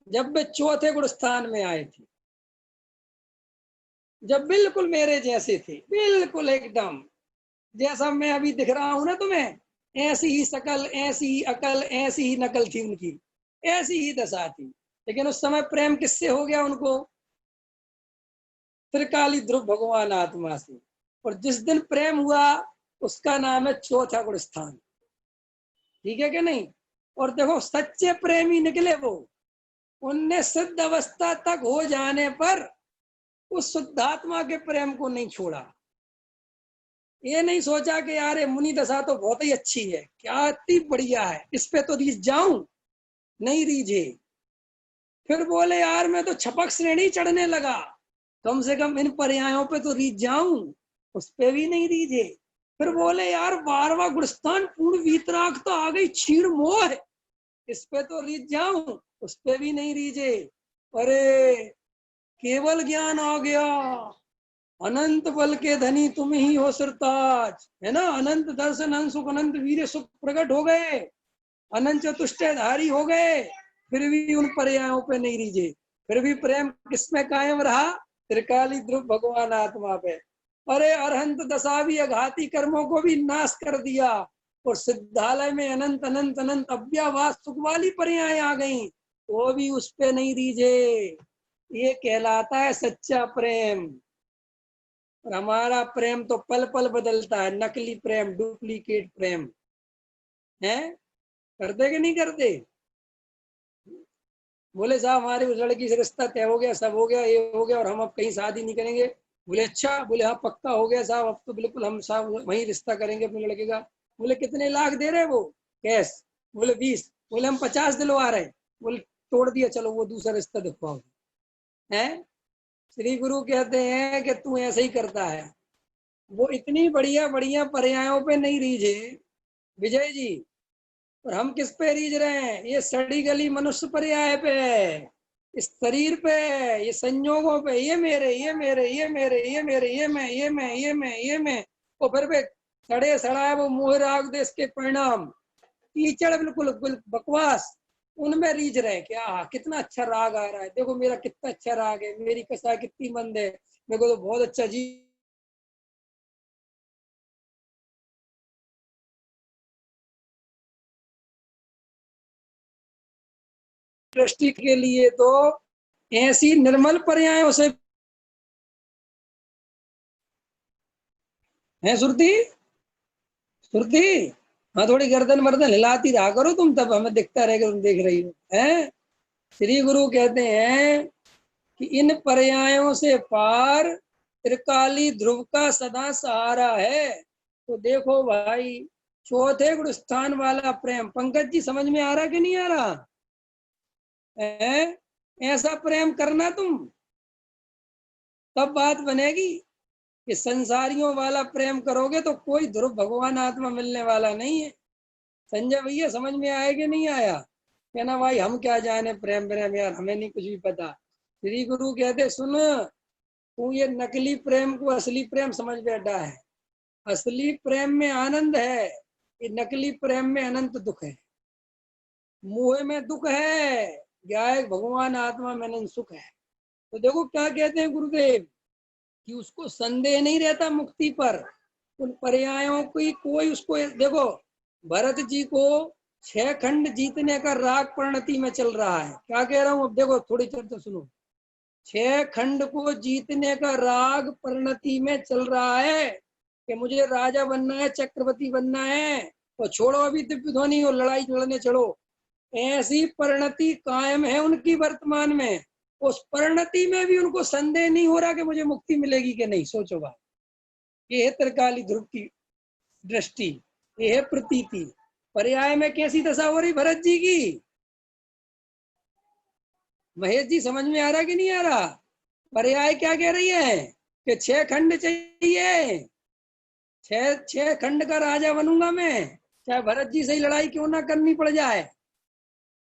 जब वे चौथे गुण स्थान में आए थे, जब बिल्कुल मेरे जैसे थे, बिल्कुल एकदम जैसा मैं अभी दिख रहा हूं ना तुम्हें, ऐसी ही शकल, ऐसी ही अकल, ऐसी ही नकल थी उनकी, ऐसी ही दशा थी। लेकिन उस समय प्रेम किससे हो गया उनको? त्रिकाली ध्रुव भगवान आत्मा से। और जिस दिन प्रेम हुआ उसका नाम है चौथा गुण स्थान। ठीक है कि नहीं? और देखो सच्चे प्रेमी निकले वो। उनने सिद्ध अवस्था तक हो जाने पर उस शुद्धात्मा के प्रेम को नहीं छोड़ा। ये नहीं सोचा कि यार मुनि दशा तो बहुत ही अच्छी है, क्या इतनी बढ़िया है, इस पे तो रीझ जाऊं। नहीं रीझे। फिर बोले यार मैं तो छपक श्रेणी चढ़ने लगा, कम से कम इन पर्यायों पे तो रीझ जाऊं। उस पे भी नहीं रीझे। फिर बोले यार 12वां गुणस्थान पूर्ण वीतराग तो आ गई, क्षीण मोह, इस पे तो रीझ जाऊं। उस पे भी नहीं रीझे। अरे केवल ज्ञान आ गया, अनंत बल के धनी तुम ही हो सिरताज, है ना? अनंत दर्शन अंश सुख अनंत वीर सुख प्रकट हो गए, अनंत चतुष्टयधारी हो गए। फिर भी उन पर्यायों पे नहीं रीझे। फिर भी प्रेम किसमें कायम रहा? त्रिकाली ध्रुव भगवान आत्मा पे। अरे अरहंत दशा भी अघाती कर्मों को भी नाश कर दिया और सिद्धालय में अनंत अनंत अनंत अव्यावास सुख वाली पर्याय आ गई, वो भी उस पे नहीं रीझे। ये कहलाता है सच्चा प्रेम। और हमारा प्रेम तो पल पल बदलता है, नकली प्रेम, डुप्लीकेट प्रेम है। करते कि नहीं करते? बोले साहब हमारी उस लड़की से रिश्ता तय हो गया, सब हो गया, ये हो गया, और हम अब कहीं शादी नहीं करेंगे। बोले अच्छा? बोले हाँ पक्का हो गया साहब, अब तो बिल्कुल हम साहब वहीं रिश्ता करेंगे अपने लड़के का। बोले कितने लाख दे रहे वो कैश? बोले 20। बोले हम 50 दिलवा रहे हैं। बोले तोड़ दिया, चलो वो दूसरा रिश्ता दिखवाओ। है? श्री गुरु कहते हैं कि तू ऐसे ही करता है। वो इतनी बढ़िया बढ़िया पर्यायों पे नहीं रीझे विजय जी, और हम किस पे रीझ रहे हैं? ये सड़ी गली मनुष्य पर्याय पे, इस शरीर पे, ये संयोगों पे, ये मेरे, ये मेरे, ये मेरे, ये मेरे, ये मैं, ये मैं, ये मैं, ये मैं। और फिर पे सड़े सड़ा वो मोह राग देश के परिणाम, कीचड़, बिल्कुल बकवास, उनमें रीझ रहे हैं। क्या कितना अच्छा राग आ रहा है, देखो मेरा कितना अच्छा राग है, मेरी कसा कितनी मंद है, मेरे को तो बहुत अच्छा जी। दृष्टि के लिए तो ऐसी निर्मल पर्यायों से है। सुरती, सुरती, हाँ थोड़ी गर्दन मर्दन हिलाती रहा करो तुम, तब हमें दिखता रहेगा तुम देख रही हो। हैं? श्री गुरु कहते हैं कि इन पर्यायों से पार त्रिकाली ध्रुव का सदा सहारा है। तो देखो भाई, चौथे गुण स्थान वाला प्रेम, पंकज जी समझ में आ रहा कि नहीं आ रहा है? ऐसा प्रेम करना तुम, तब बात बनेगी। कि संसारियों वाला प्रेम करोगे तो कोई ध्रुव भगवान आत्मा मिलने वाला नहीं है। संजय भैया समझ में आया कि नहीं आया? कहना भाई हम क्या जाने प्रेम प्रेम, यार हमें नहीं कुछ भी पता। श्री गुरु कहते सुन, तू ये नकली प्रेम को असली प्रेम समझ बैठा है। असली प्रेम में आनंद है, ये नकली प्रेम में अनंत दुख है। मुँह में दुख है, गाय भगवान आत्मा में अनंत सुख है। तो देखो क्या कहते हैं गुरुदेव, कि उसको संदेह नहीं रहता मुक्ति पर। उन पर्यायों की कोई उसको, देखो भरत जी को 6 खंड जीतने का राग परिणति में चल रहा है। क्या कह रहा हूं अब देखो, थोड़ी चर्चा सुनो। 6 खंड को जीतने का राग परिणति में चल रहा है कि मुझे राजा बनना है, चक्रवर्ती बनना है। तो छोड़ो अभी दिव्य ध्वनि और लड़ाई लड़ने चढ़ो। ऐसी परिणति कायम है उनकी वर्तमान में। उस परिणति में भी उनको संदेह नहीं हो रहा कि मुझे मुक्ति मिलेगी कि नहीं। सोचो बात, ये है त्रिकाली ध्रुव की दृष्टि, ये है प्रतीति। पर्याय में कैसी दशा हो रही भरत जी की? महेश जी समझ में आ रहा कि नहीं आ रहा? पर्याय क्या कह रही है कि 6 खंड चाहिए, 6 खंड का राजा बनूंगा मैं, चाहे भरत जी से ही लड़ाई क्यों ना करनी पड़ जाए।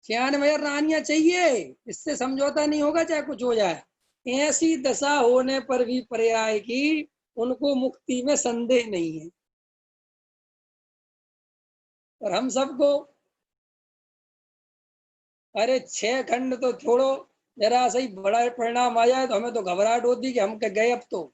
96 रानियां चाहिए, इससे समझौता नहीं होगा चाहे कुछ हो जाए। ऐसी दशा होने पर भी पर्याय की उनको मुक्ति में संदेह नहीं है। और हम सबको, अरे 6 खंड तो छोड़ो, जरा सही बड़ा परिणाम आ जाए तो हमें तो घबराहट होती कि हम गए अब तो।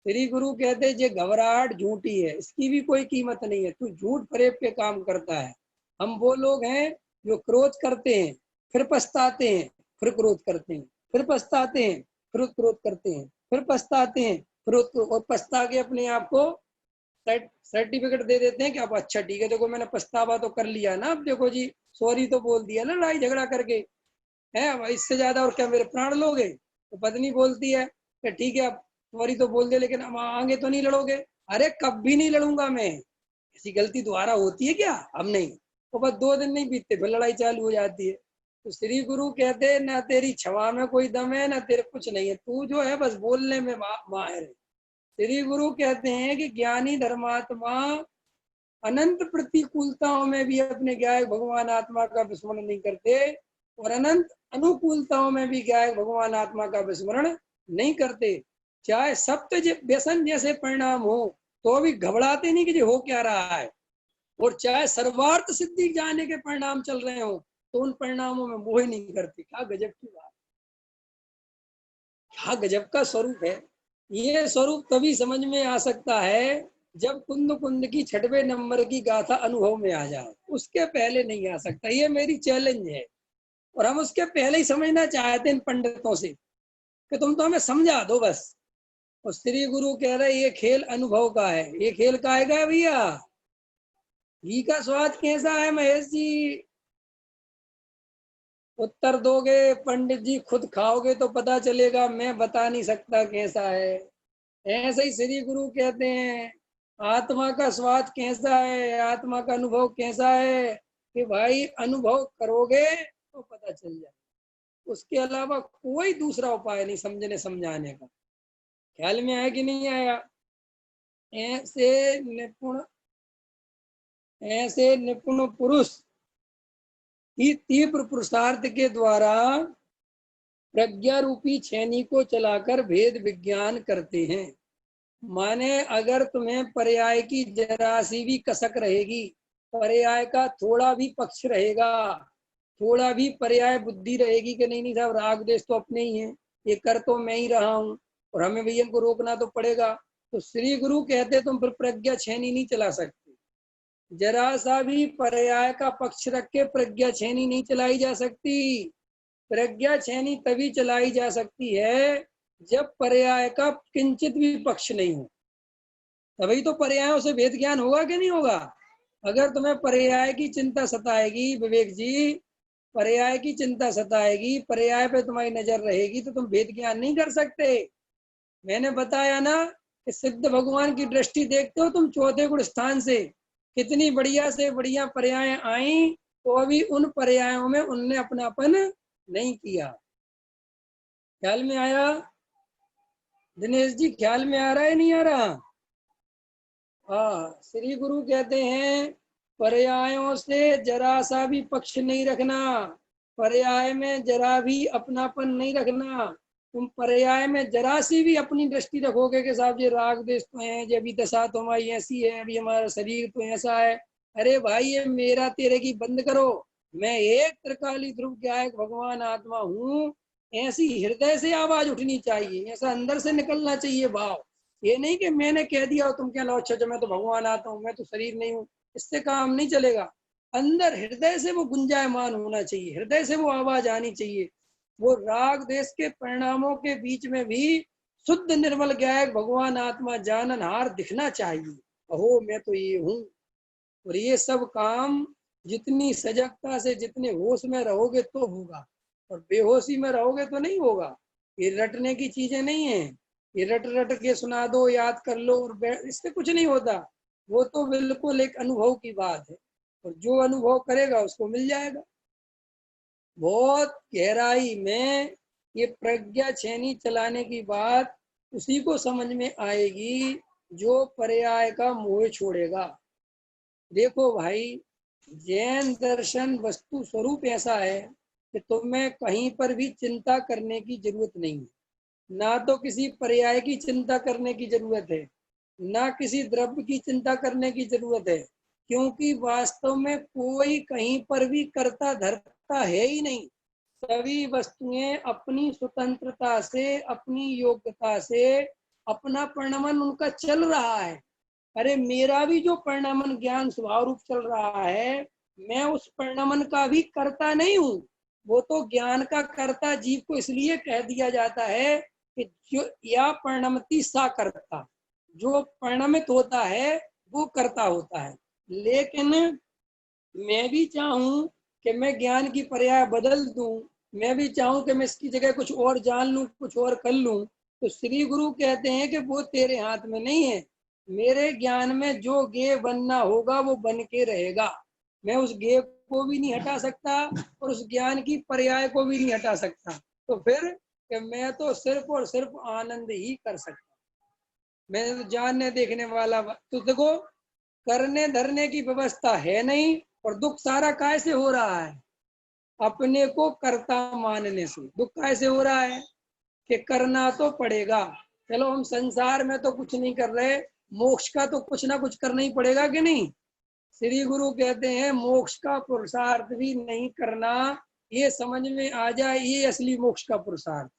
श्री गुरु कहते ये घबराहट झूठी है, इसकी भी कोई कीमत नहीं है, तू झूठ फरेब के काम करता है। हम वो लोग हैं जो क्रोध करते हैं, फिर पछताते हैं, फिर क्रोध करते हैं, फिर पछताते हैं, फिर क्रोध करते हैं, फिर पछताते हैं, फिर और पछता के अपने आप को सर्टिफिकेट दे देते हैं कि अब अच्छा ठीक है, देखो मैंने पछतावा तो कर लिया ना, अब देखो जी सॉरी तो बोल दिया ना लड़ाई झगड़ा करके, है अब इससे ज्यादा और क्या मेरे प्राण लोगे? तो पत्नी बोलती है कि ठीक है अब सॉरी तो बोल दे, लेकिन अब आगे तो नहीं लड़ोगे। अरे कभी नहीं लड़ूंगा मैं, ऐसी गलती दोबारा होती है क्या? अब नहीं। तो बस 2 दिन नहीं बीतते फिर लड़ाई चालू हो जाती है। तो श्री गुरु कहते हैं ना तेरी क्षमा में कोई दम है, ना तेरे कुछ नहीं है, तू जो है बस बोलने में माहिर है। श्री गुरु कहते हैं कि ज्ञानी धर्मात्मा अनंत प्रतिकूलताओं में भी अपने गायक भगवान आत्मा का विस्मरण नहीं करते, और अनंत अनुकूलताओं में भी गायक भगवान आत्मा का विस्मरण नहीं करते। चाहे सप्त व्यसन जैसे परिणाम हो तो भी घबराते नहीं कि हो क्या रहा है, और चाहे सर्वार्थ सिद्धि जाने के परिणाम चल रहे हो तो उन परिणामों में मोह नहीं करते। क्या गजब की बात, क्या गजब का स्वरूप है। ये स्वरूप तभी समझ में आ सकता है जब कुंद कुंद की 6वें नंबर की गाथा अनुभव में आ जाए, उसके पहले नहीं आ सकता। ये मेरी चैलेंज है, और हम उसके पहले ही समझना चाहते हैं इन पंडितों से कि तुम तो हमें समझा दो बस। और श्री गुरु कह रहे ये खेल अनुभव का है। ये खेल का है भैया? घी का स्वाद कैसा है महेश जी? उत्तर दोगे पंडित जी, खुद खाओगे तो पता चलेगा, मैं बता नहीं सकता कैसा है। ऐसे ही श्री गुरु कहते हैं आत्मा का स्वाद कैसा है, आत्मा का अनुभव कैसा है, कि भाई अनुभव करोगे तो पता चल जाए। उसके अलावा कोई दूसरा उपाय नहीं समझने समझाने का। ख्याल में आया कि नहीं आया? ऐसे निपुण ऐसे निपुण पुरुष ही तीव्र पुरुषार्थ के द्वारा प्रज्ञा रूपी छेनी को चलाकर भेद विज्ञान करते हैं। माने अगर तुम्हें पर्याय की जरा सी भी कसक रहेगी, पर्याय का थोड़ा भी पक्ष रहेगा, थोड़ा भी पर्याय बुद्धि रहेगी कि नहीं नहीं साहब राग देश तो अपने ही है, ये कर तो मैं ही रहा हूँ और हमें भैया को रोकना तो पड़ेगा, तो श्री गुरु कहते तुम फिर प्रज्ञा छेनी नहीं चला सकते। जरा सा भी पर्याय का पक्ष रख के प्रज्ञा छेनी नहीं चलाई जा सकती। प्रज्ञा छेनी तभी चलाई जा सकती है जब पर्याय का किंचित भी पक्ष नहीं हो, तभी तो पर्यायों से भेद ज्ञान होगा कि नहीं होगा। अगर तुम्हें पर्याय की चिंता सताएगी विवेक जी, पर्याय की चिंता सताएगी, पर्याय पे तुम्हारी नजर रहेगी, तो तुम भेद ज्ञान नहीं कर सकते। मैंने बताया ना कि सिद्ध भगवान की दृष्टि देखते हो तुम चौथे गुण स्थान से, कितनी बढ़िया से बढ़िया पर्याय आई, तो अभी उन पर्यायों में उनने अपनापन नहीं किया। ख्याल में आया दिनेश जी? ख्याल में आ रहा है नहीं आ रहा? हाँ, श्री गुरु कहते हैं पर्यायों से जरा सा भी पक्ष नहीं रखना, पर्याय में जरा भी अपनापन नहीं रखना। तुम पर्याय में जरा सी भी अपनी दृष्टि रखोगे कि साहब ये राग देश तो है, ये अभी दशा तो हमारी ऐसी है, अभी हमारा शरीर तो ऐसा है, अरे भाई ये मेरा तेरे की बंद करो, मैं एक त्रिकाली ध्रुव गायक भगवान आत्मा हूँ। ऐसी हृदय से आवाज उठनी चाहिए, ऐसा अंदर से निकलना चाहिए भाव। ये नहीं कि मैंने कह दिया तुम क्या लो, अच्छा मैं तो भगवान आता हूँ, मैं तो शरीर नहीं हूँ, इससे काम नहीं चलेगा। अंदर हृदय से वो गुंजायमान होना चाहिए, हृदय से वो आवाज आनी चाहिए। वो राग देश के परिणामों के बीच में भी शुद्ध निर्मल गायक भगवान आत्मा जाननहार दिखना चाहिए। अहो मैं तो ये हूँ। और ये सब काम जितनी सजगता से, जितने होश में रहोगे तो होगा, और बेहोशी में रहोगे तो नहीं होगा। ये रटने की चीजें नहीं है, ये रट रट के सुना दो, याद कर लो और इससे कुछ नहीं होता। वो तो बिल्कुल एक अनुभव की बात है, और जो अनुभव करेगा उसको मिल जाएगा। बहुत गहराई में ये प्रज्ञा छेनी चलाने की बात उसी को समझ में आएगी जो पर्याय का मोह छोड़ेगा। देखो भाई, जैन दर्शन वस्तु स्वरूप ऐसा है कि तुम्हें कहीं पर भी चिंता करने की जरूरत नहीं है। ना तो किसी पर्याय की चिंता करने की जरूरत है, ना किसी द्रव्य की चिंता करने की जरूरत है, क्योंकि वास्तव में कोई कहीं पर भी कर्ता धर्ता है ही नहीं। सभी वस्तुएं अपनी स्वतंत्रता से, अपनी योग्यता से अपना परिणमन उनका चल रहा है। अरे मेरा भी जो परिणमन ज्ञान स्वभाव रूप चल रहा है, मैं उस परिणमन का भी कर्ता नहीं हूँ। वो तो ज्ञान का कर्ता जीव को इसलिए कह दिया जाता है कि जो या परिणमति सा कर्ता, जो परिणमित होता है वो कर्ता होता है। लेकिन मैं भी चाहूं कि मैं ज्ञान की पर्याय बदल दूं, मैं भी चाहूं कि मैं इसकी जगह कुछ और जान लूं, कुछ और कर लूं, तो श्री गुरु कहते हैं कि वो तेरे हाथ में नहीं है। मेरे ज्ञान में जो गे बनना होगा वो बन के रहेगा। मैं उस गे को भी नहीं हटा सकता और उस ज्ञान की पर्याय को भी नहीं हटा सकता। तो फिर कि मैं तो सिर्फ और सिर्फ आनंद ही कर सकता, मैं तो जानने देखने वाला। तो देखो, करने धरने की व्यवस्था है नहीं, और दुख सारा काय से हो रहा है? अपने को कर्ता मानने से। दुख कैसे हो रहा है? कि करना तो पड़ेगा। चलो हम संसार में तो कुछ नहीं कर रहे, मोक्ष का तो कुछ ना कुछ करना ही पड़ेगा कि नहीं? श्री गुरु कहते हैं मोक्ष का पुरुषार्थ भी नहीं करना, ये समझ में आ जाए, ये असली मोक्ष का पुरुषार्थ।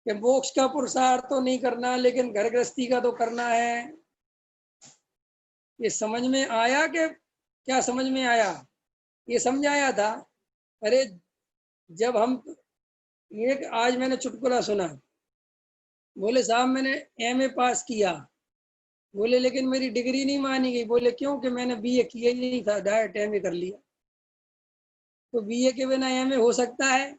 कि मोक्ष का पुरुषार्थ तो नहीं करना, लेकिन घर गृहस्थी का तो करना है। ये समझ में आया कि क्या समझ में आया? ये समझाया था। अरे जब हम एक आज मैंने चुटकुला सुना, बोले साहब मैंने एमए पास किया, बोले लेकिन मेरी डिग्री नहीं मानी गई। बोले क्यों? कि मैंने बीए किया ही नहीं था, डायरेक्ट एमए कर लिया। तो बीए के बिना एमए हो सकता है?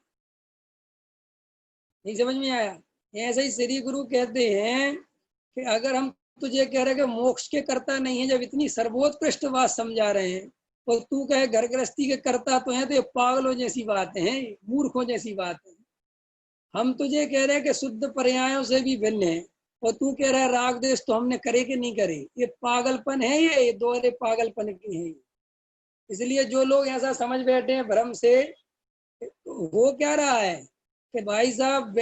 नहीं समझ में आया? ऐसे ही श्री गुरु कहते हैं कि अगर हम तुझे कह रहे कि मोक्ष के कर्ता नहीं है, जब इतनी सर्वोत्कृष्ट बात समझा रहे हैं, तो तू कहे घर गृहस्थी के कर्ता तो है, तो ये पागलों जैसी बातें हैं, मूर्खों जैसी बातें हैं। हम तुझे कह रहे हैं कि शुद्ध पर्यायों से भी भिन्न है, और तू कह रहा है राग देश तो हमने करे कि नहीं करे। ये पागलपन है, ये दोहरे पागलपन की है। इसलिए जो लोग ऐसा समझ बैठे हैं भ्रम से, हो क्या रहा है कि भाई साहब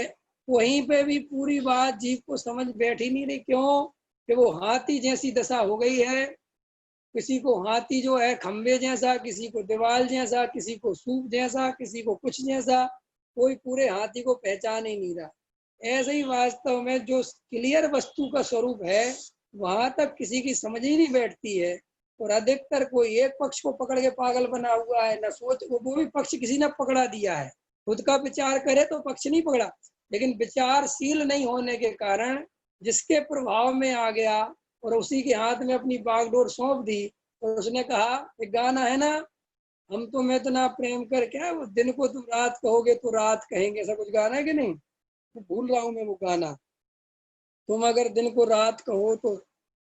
वहीं पे भी पूरी बात जीव को समझ बैठ ही नहीं रही। क्यों? कि वो हाथी जैसी दशा हो गई है। किसी को हाथी जो है खंबे जैसा, किसी को दीवाल जैसा, किसी को सूप जैसा, किसी को कुछ जैसा, कोई पूरे हाथी को पहचान ही नहीं रहा। ऐसे ही वास्तव में जो क्लियर वस्तु का स्वरूप है, वहां तक किसी की समझ ही नहीं बैठती है। और अधिकतर कोई एक पक्ष को पकड़ के पागल बना हुआ है, न सोच, वो भी पक्ष किसी ने पकड़ा दिया है। खुद का विचार करे तो पक्ष नहीं पकड़ा, लेकिन विचारशील नहीं होने के कारण जिसके प्रभाव में आ गया और उसी के हाथ में अपनी बागडोर सौंप दी। और उसने कहा, एक गाना है ना, हम तुम्हें इतना प्रेम कर, क्या वो, दिन को तुम रात कहोगे तो रात कहेंगे, ऐसा कुछ गाना है कि नहीं? तो भूल रहा हूँ मैं वो गाना। तुम अगर दिन को रात कहो तो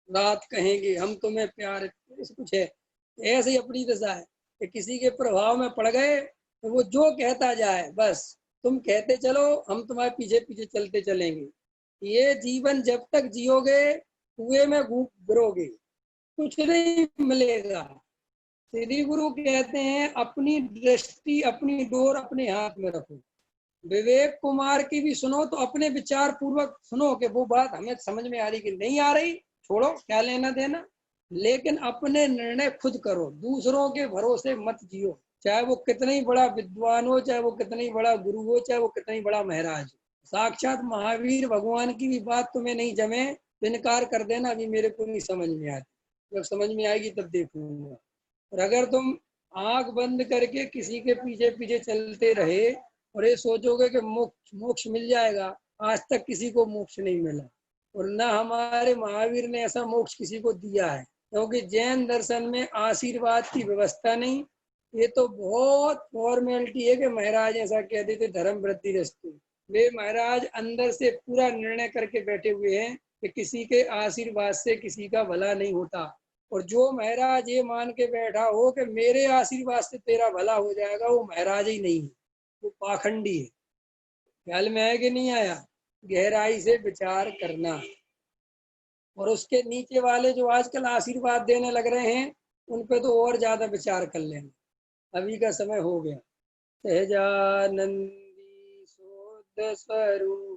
रात कहेंगे, हम तुम्हें प्यार, ऐसे कुछ है। ऐसे ही अपनी दशा है कि किसी के प्रभाव में पड़ गए तो वो जो कहता जाए बस तुम कहते चलो, हम तुम्हारे पीछे पीछे चलते चलेंगे। ये जीवन जब तक जियोगे कुएं में गिरोगे, कुछ नहीं मिलेगा। श्री गुरु कहते हैं अपनी दृष्टि, अपनी डोर अपने हाथ में रखो। विवेक कुमार की भी सुनो तो अपने विचार पूर्वक सुनो कि वो बात हमें समझ में आ रही कि नहीं आ रही, छोड़ो, क्या लेना देना। लेकिन अपने निर्णय खुद करो, दूसरों के भरोसे मत जियो। चाहे वो कितना ही बड़ा विद्वान हो, चाहे वो कितना ही बड़ा गुरु हो, चाहे वो कितना ही बड़ा महाराज हो। साक्षात महावीर भगवान की भी बात तुम्हें नहीं जमे तो इनकार कर देना, अभी मेरे को नहीं समझ में आती, जब समझ में आएगी तब देखूंगा। और अगर तुम आंख बंद करके किसी के पीछे पीछे चलते रहे और ये सोचोगे कि मोक्ष मोक्ष मिल जाएगा, आज तक किसी को मोक्ष नहीं मिला। और न हमारे महावीर ने ऐसा मोक्ष किसी को दिया है, क्योंकि जैन दर्शन में आशीर्वाद की व्यवस्था नहीं। ये तो बहुत फॉर्मेलिटी है कि महाराज ऐसा कह देते धर्म वृद्धि रस्तु। वे महाराज अंदर से पूरा निर्णय करके बैठे हुए हैं कि किसी के आशीर्वाद से किसी का भला नहीं होता। और जो महाराज ये मान के बैठा हो कि मेरे आशीर्वाद से तेरा भला हो जाएगा, वो महाराज ही नहीं है, वो पाखंडी है। ख्याल में है कि नहीं आया? गहराई से विचार करना। और उसके नीचे वाले जो आजकल आशीर्वाद देने लग रहे हैं, उन पे तो और ज्यादा विचार कर लेना। अभी का समय हो गया। सहजानंदी शुद्ध स्वरूप